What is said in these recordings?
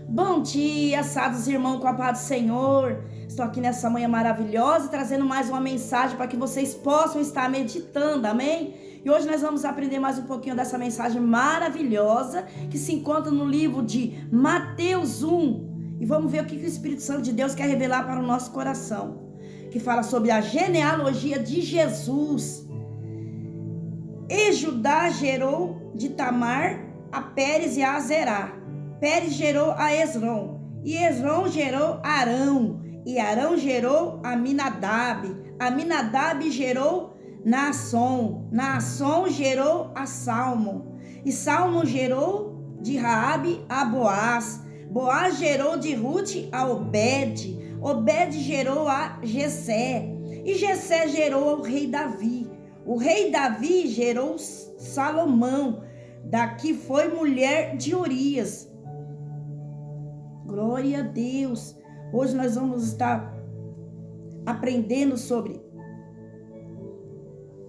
Bom dia, amados irmãos, com a paz do Senhor. Estou aqui nessa manhã maravilhosa, trazendo mais uma mensagem para que vocês possam estar meditando, amém? E hoje nós vamos aprender mais um pouquinho dessa mensagem maravilhosa que se encontra no livro de Mateus 1. E vamos ver o que o Espírito Santo de Deus quer revelar para o nosso coração. Que fala sobre a genealogia de Jesus. E Judá gerou de Tamar a Pérez e a Zerá. Pérez gerou a Esrom, e Esrom gerou Arão, e Arão gerou Aminadab. Aminadab gerou Naasson, Naasson gerou a Salmon, e Salmon gerou de Raabe a Boaz, Boaz gerou de Ruth a Obed, Obed gerou a Jessé, e Jessé gerou o rei Davi. O rei Davi gerou Salomão, daqui foi mulher de Urias. Glória a Deus. Hoje nós vamos estar aprendendo sobre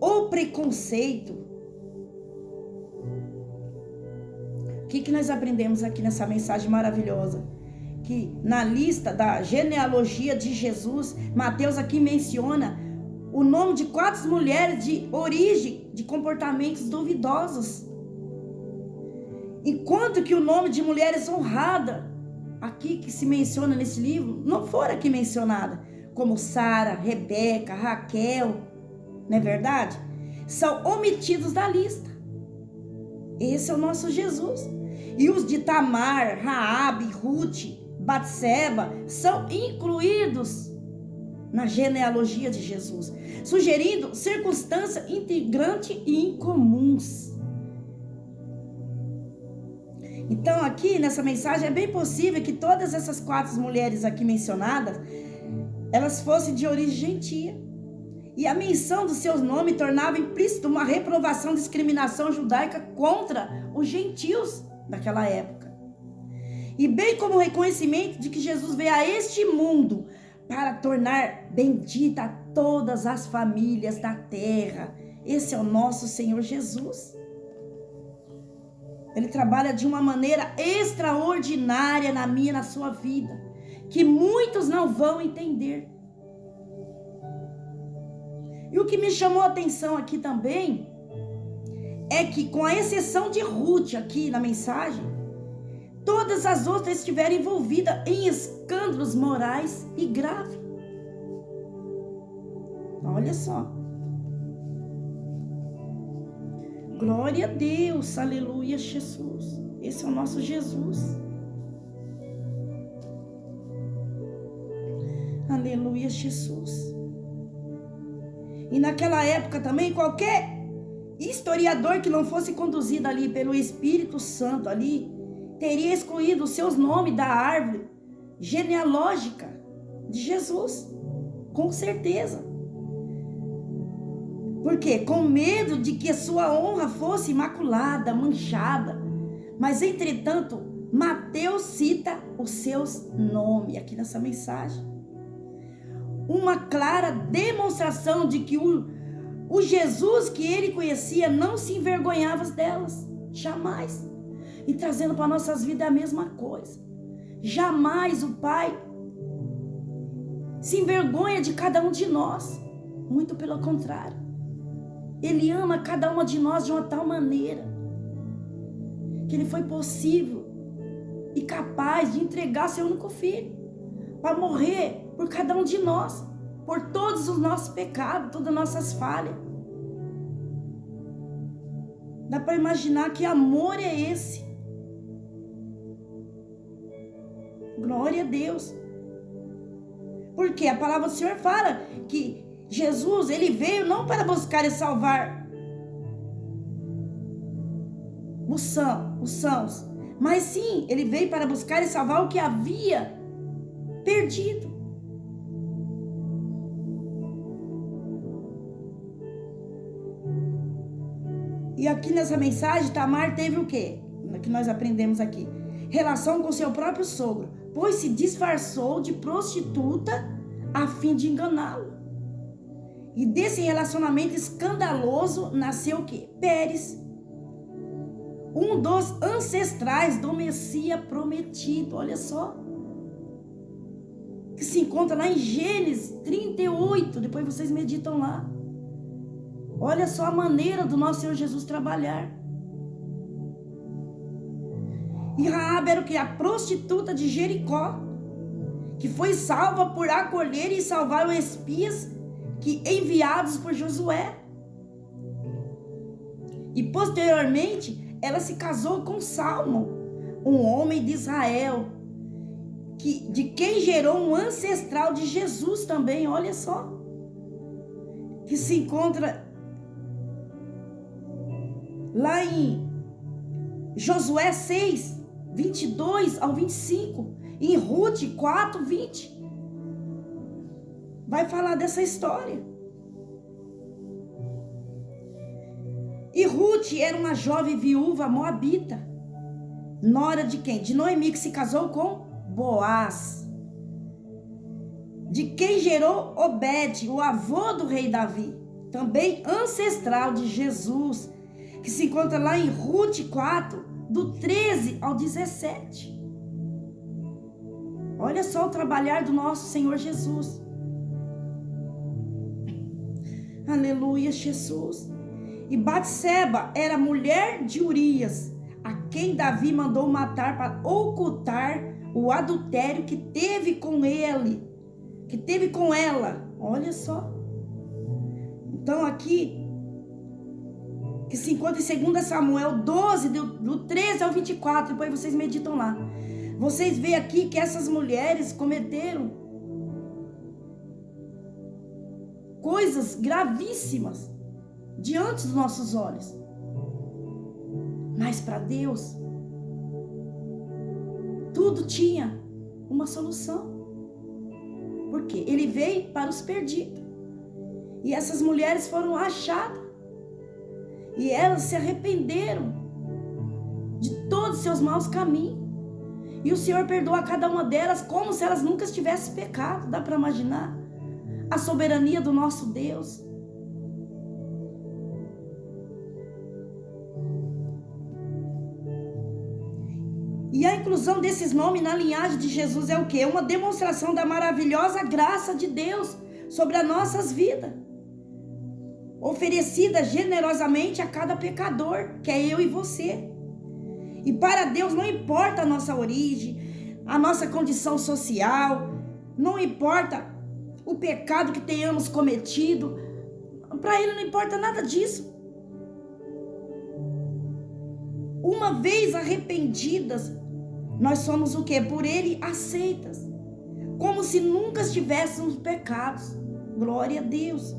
o preconceito. O que nós aprendemos aqui nessa mensagem maravilhosa? Que na lista da genealogia de Jesus, Mateus aqui menciona o nome de 4 mulheres de origem de comportamentos duvidosos. Enquanto que o nome de mulheres honradas aqui que se menciona nesse livro, não foram aqui mencionadas, como Sara, Rebeca, Raquel, não é verdade? São omitidos da lista. Esse é o nosso Jesus. E os de Tamar, Raabe, Ruth, Batseba, são incluídos na genealogia de Jesus, sugerindo circunstâncias integrantes e incomuns. Então aqui nessa mensagem é bem possível que todas essas 4 mulheres aqui mencionadas, elas fossem de origem gentia. E a menção dos seus nomes tornava implícito uma reprovação, discriminação judaica contra os gentios daquela época. E bem como o reconhecimento de que Jesus veio a este mundo para tornar bendita a todas as famílias da terra. Esse é o nosso Senhor Jesus. Ele trabalha de uma maneira extraordinária na minha e na sua vida, que muitos não vão entender. E o que me chamou a atenção aqui também é que, com a exceção de Ruth aqui na mensagem, todas as outras estiveram envolvidas em escândalos morais e graves. Olha só. Glória a Deus, aleluia, Jesus. Esse é o nosso Jesus. Aleluia, Jesus. E naquela época também, qualquer historiador que não fosse conduzido ali pelo Espírito Santo ali, teria excluído os seus nomes da árvore genealógica de Jesus. Com certeza. Por quê? Com medo de que a sua honra fosse imaculada, manchada. Mas, entretanto, Mateus cita os seus nomes aqui nessa mensagem. Uma clara demonstração de que o Jesus que ele conhecia não se envergonhava delas. Jamais. E trazendo para nossas vidas a mesma coisa. Jamais o Pai se envergonha de cada um de nós. Muito pelo contrário. Ele ama cada uma de nós de uma tal maneira que ele foi possível e capaz de entregar seu único filho para morrer por cada um de nós, por todos os nossos pecados, todas as nossas falhas. Dá para imaginar que amor é esse? Glória a Deus. Porque a palavra do Senhor fala que Jesus, ele veio não para buscar e salvar os sãos, mas sim, ele veio para buscar e salvar o que havia perdido. E aqui nessa mensagem, Tamar teve o quê? Que nós aprendemos aqui. Relação com seu próprio sogro, pois se disfarçou de prostituta a fim de enganá-lo. E desse relacionamento escandaloso nasceu o quê? Pérez. um dos ancestrais do Messias prometido. Olha só. Que se encontra lá em Gênesis 38. Depois vocês meditam lá. Olha só a maneira do nosso Senhor Jesus trabalhar. E Raabe era o que? A prostituta de Jericó, que foi salva por acolher e salvar os espias que enviados por Josué. E posteriormente, ela se casou com Salmo, um homem de Israel, de quem gerou um ancestral de Jesus também, olha só. Que se encontra lá em Josué 6, 22 ao 25, em Ruth 4, 20. Vai falar dessa história. E Ruth era uma jovem viúva moabita, nora de quem? De Noemi, que se casou com Boaz, de quem gerou Obed, o avô do rei Davi, também ancestral de Jesus, que se encontra lá em Ruth 4, do 13 ao 17. Olha só o trabalhar do nosso Senhor Jesus. Aleluia, Jesus. E Batseba era mulher de Urias, a quem Davi mandou matar para ocultar o adultério que teve com ele, que teve com ela. Olha só. Então aqui, que se encontra em 2 Samuel 12, do 13 ao 24, depois vocês meditam lá. Vocês veem aqui que essas mulheres cometeram coisas gravíssimas diante dos nossos olhos. Mas para Deus, tudo tinha uma solução. Porque Ele veio para os perdidos. E essas mulheres foram achadas. E elas se arrependeram de todos os seus maus caminhos. E o Senhor perdoou a cada uma delas como se elas nunca tivessem pecado. Dá para imaginar a soberania do nosso Deus? E a inclusão desses nomes na linhagem de Jesus é o quê? Uma demonstração da maravilhosa graça de Deus sobre as nossas vidas, oferecida generosamente a cada pecador, que é eu e você. E para Deus não importa a nossa origem, a nossa condição social, não importa o pecado que tenhamos cometido, para Ele não importa nada disso. Uma vez arrependidas, nós somos o quê? Por Ele aceitas, como se nunca estivéssemos pecados. Glória a Deus.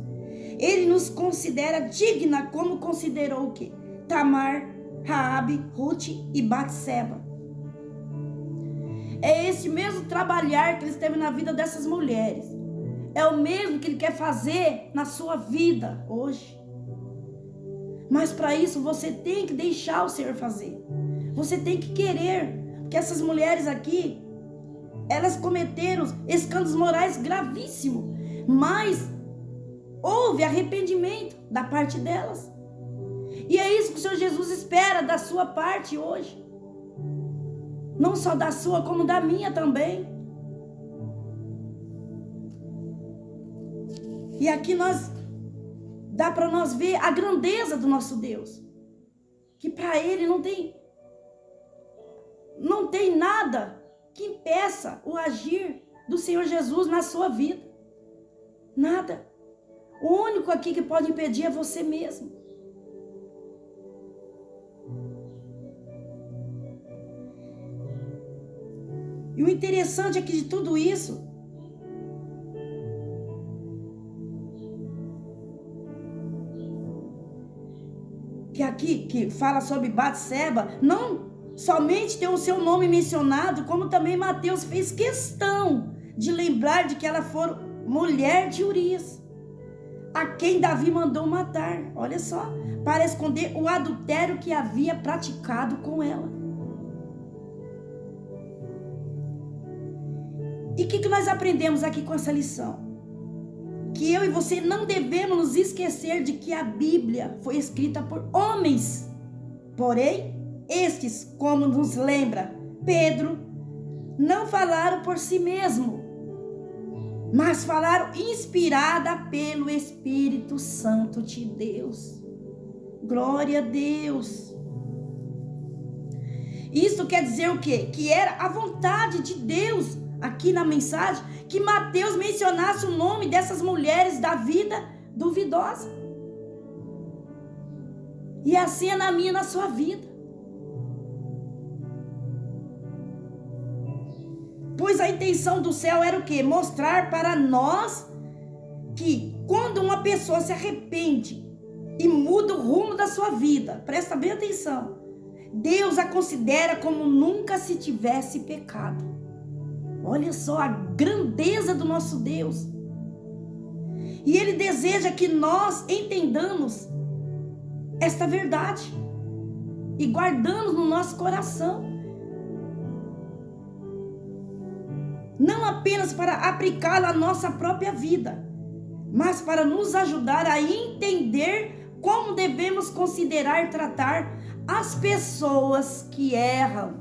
Ele nos considera digna, como considerou o quê? Tamar, Raabe, Ruth e Batseba. É esse mesmo trabalhar que Ele teve na vida dessas mulheres. É o mesmo que Ele quer fazer na sua vida hoje. Mas para isso você tem que deixar o Senhor fazer. Você tem que querer. Porque essas mulheres aqui, elas cometeram escândalos morais gravíssimos. Mas houve arrependimento da parte delas. E é isso que o Senhor Jesus espera da sua parte hoje. Não só da sua, como da minha também. E aqui dá para nós ver a grandeza do nosso Deus. Que para Ele não tem nada que impeça o agir do Senhor Jesus na sua vida. Nada. O único aqui que pode impedir é você mesmo. E o interessante aqui de tudo isso, que aqui que fala sobre Batseba, não somente tem o seu nome mencionado, como também Mateus fez questão de lembrar de que ela foi mulher de Urias, a quem Davi mandou matar, olha só, para esconder o adultério que havia praticado com ela. E o que nós aprendemos aqui com essa lição? Que eu e você não devemos nos esquecer de que a Bíblia foi escrita por homens, porém Estes, como nos lembra Pedro, não falaram por si mesmo, mas falaram inspirada pelo Espírito Santo de Deus. Glória a Deus. Isso quer dizer o quê? Que era a vontade de Deus, aqui na mensagem, que Mateus mencionasse o nome dessas mulheres da vida duvidosa. E assim é na minha e na sua vida. Pois a intenção do céu era o quê? Mostrar para nós que quando uma pessoa se arrepende e muda o rumo da sua vida, presta bem atenção, Deus a considera como nunca se tivesse pecado. Olha só a grandeza do nosso Deus. E Ele deseja que nós entendamos esta verdade e guardamos no nosso coração. Não apenas para aplicá-la à nossa própria vida, mas para nos ajudar a entender como devemos considerar e tratar as pessoas que erram.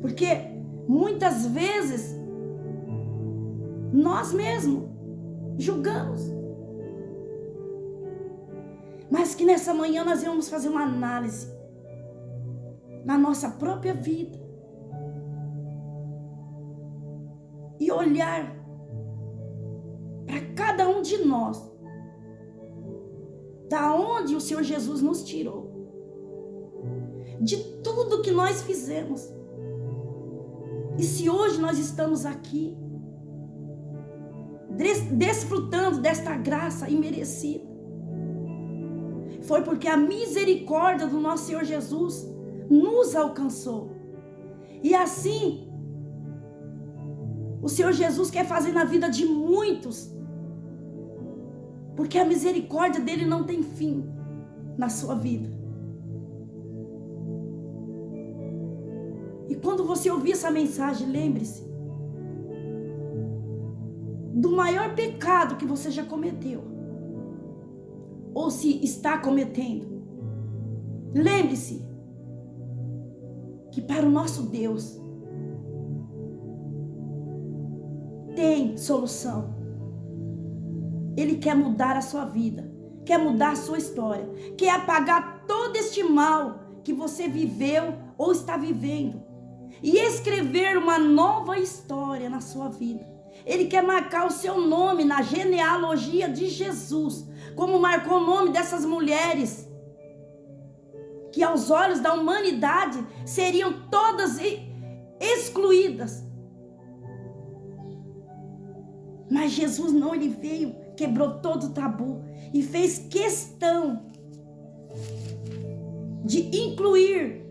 Porque muitas vezes nós mesmos julgamos. Mas que nessa manhã nós vamos fazer uma análise na nossa própria vida e olhar para cada um de nós, da onde o Senhor Jesus nos tirou, de tudo que nós fizemos. E se hoje nós estamos aqui, desfrutando desta graça imerecida, foi porque a misericórdia do nosso Senhor Jesus nos alcançou. E assim, o Senhor Jesus quer fazer na vida de muitos, porque a misericórdia dele não tem fim na sua vida. E quando você ouvir essa mensagem, lembre-se do maior pecado que você já cometeu, ou se está cometendo. Lembre-se que para o nosso Deus tem solução. Ele quer mudar a sua vida, quer mudar a sua história, quer apagar todo este mal que você viveu ou está vivendo e escrever uma nova história na sua vida. Ele quer marcar o seu nome na genealogia de Jesus, como marcou o nome dessas mulheres, que aos olhos da humanidade seriam todas excluídas. Mas Jesus não, ele veio, quebrou todo o tabu e fez questão de incluir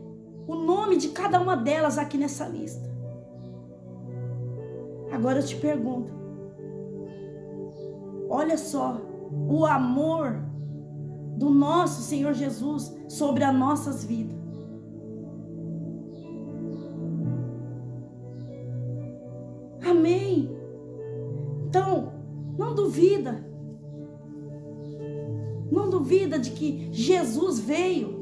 o nome de cada uma delas aqui nessa lista. Agora eu te pergunto, olha só o amor do nosso Senhor Jesus sobre as nossas vidas. Amém? Então, não duvida de que Jesus veio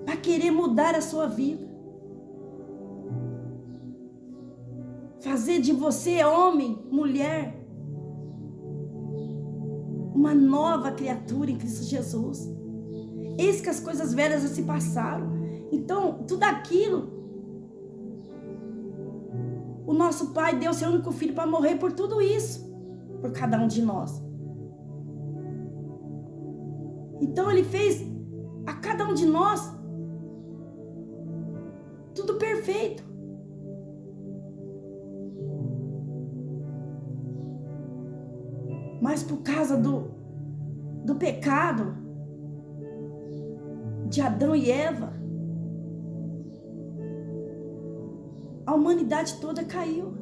para querer mudar a sua vida, fazer de você, homem, mulher, uma nova criatura em Cristo Jesus. Eis que as coisas velhas já se passaram. Então, tudo aquilo, o nosso Pai deu seu único filho para morrer por tudo isso, por cada um de nós. Então ele fez a cada um de nós tudo perfeito. Mas por causa do pecado de Adão e Eva, a humanidade toda caiu.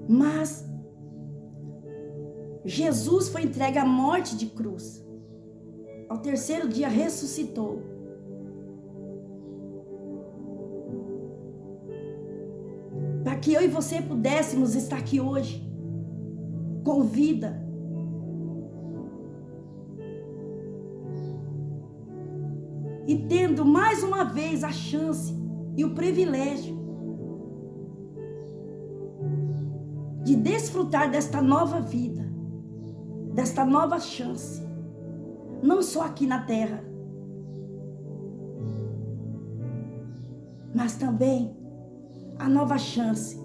Mas Jesus foi entregue à morte de cruz. Ao terceiro dia ressuscitou. Para que eu e você pudéssemos estar aqui hoje, com vida. E tendo mais uma vez a chance e o privilégio de desfrutar desta nova vida, desta nova chance, não só aqui na terra, mas também a nova chance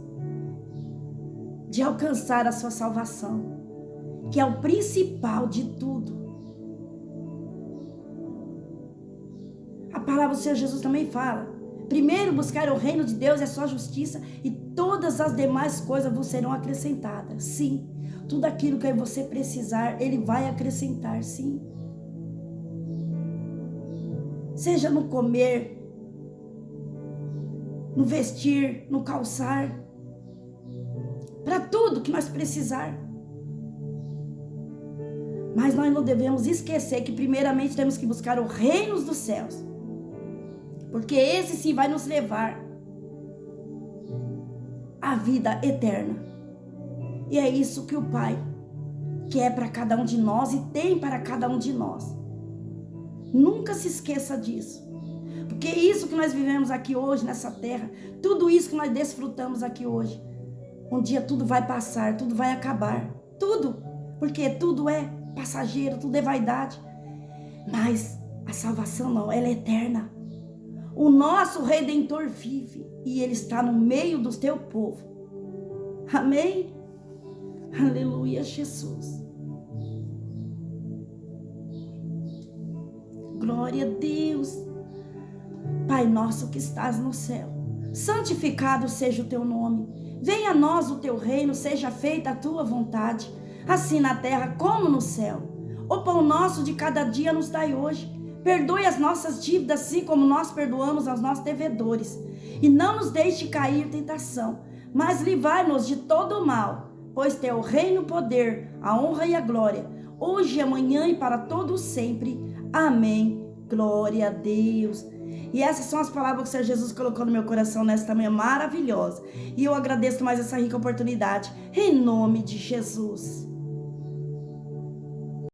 de alcançar a sua salvação, que é o principal de tudo. A palavra do Senhor Jesus também fala: primeiro buscar o reino de Deus e a sua justiça, e todas as demais coisas vos serão acrescentadas. Sim, tudo aquilo que você precisar, Ele vai acrescentar, sim. Seja no comer, no vestir, no calçar, para tudo que nós precisar. Mas nós não devemos esquecer que primeiramente temos que buscar o reino dos céus, porque esse sim vai nos levar à vida eterna. E é isso que o Pai quer para cada um de nós e tem para cada um de nós. Nunca se esqueça disso. Porque isso que nós vivemos aqui hoje nessa terra, tudo isso que nós desfrutamos aqui hoje, um dia tudo vai passar, tudo vai acabar. Tudo. Porque tudo é passageiro, tudo é vaidade. Mas a salvação não, ela é eterna. O nosso Redentor vive e Ele está no meio do teu povo. Amém? Aleluia, Jesus. Glória a Deus. Pai nosso que estás no céu, santificado seja o teu nome. Venha a nós o teu reino, seja feita a tua vontade, assim na terra como no céu. O pão nosso de cada dia nos dai hoje. Perdoe as nossas dívidas, assim como nós perdoamos aos nossos devedores. E não nos deixe cair em tentação, mas livrai-nos de todo o mal. Pois teu reino, o poder, a honra e a glória, hoje, amanhã e para todos sempre. Amém. Glória a Deus. E essas são as palavras que o Senhor Jesus colocou no meu coração nesta manhã maravilhosa. E eu agradeço mais essa rica oportunidade, em nome de Jesus.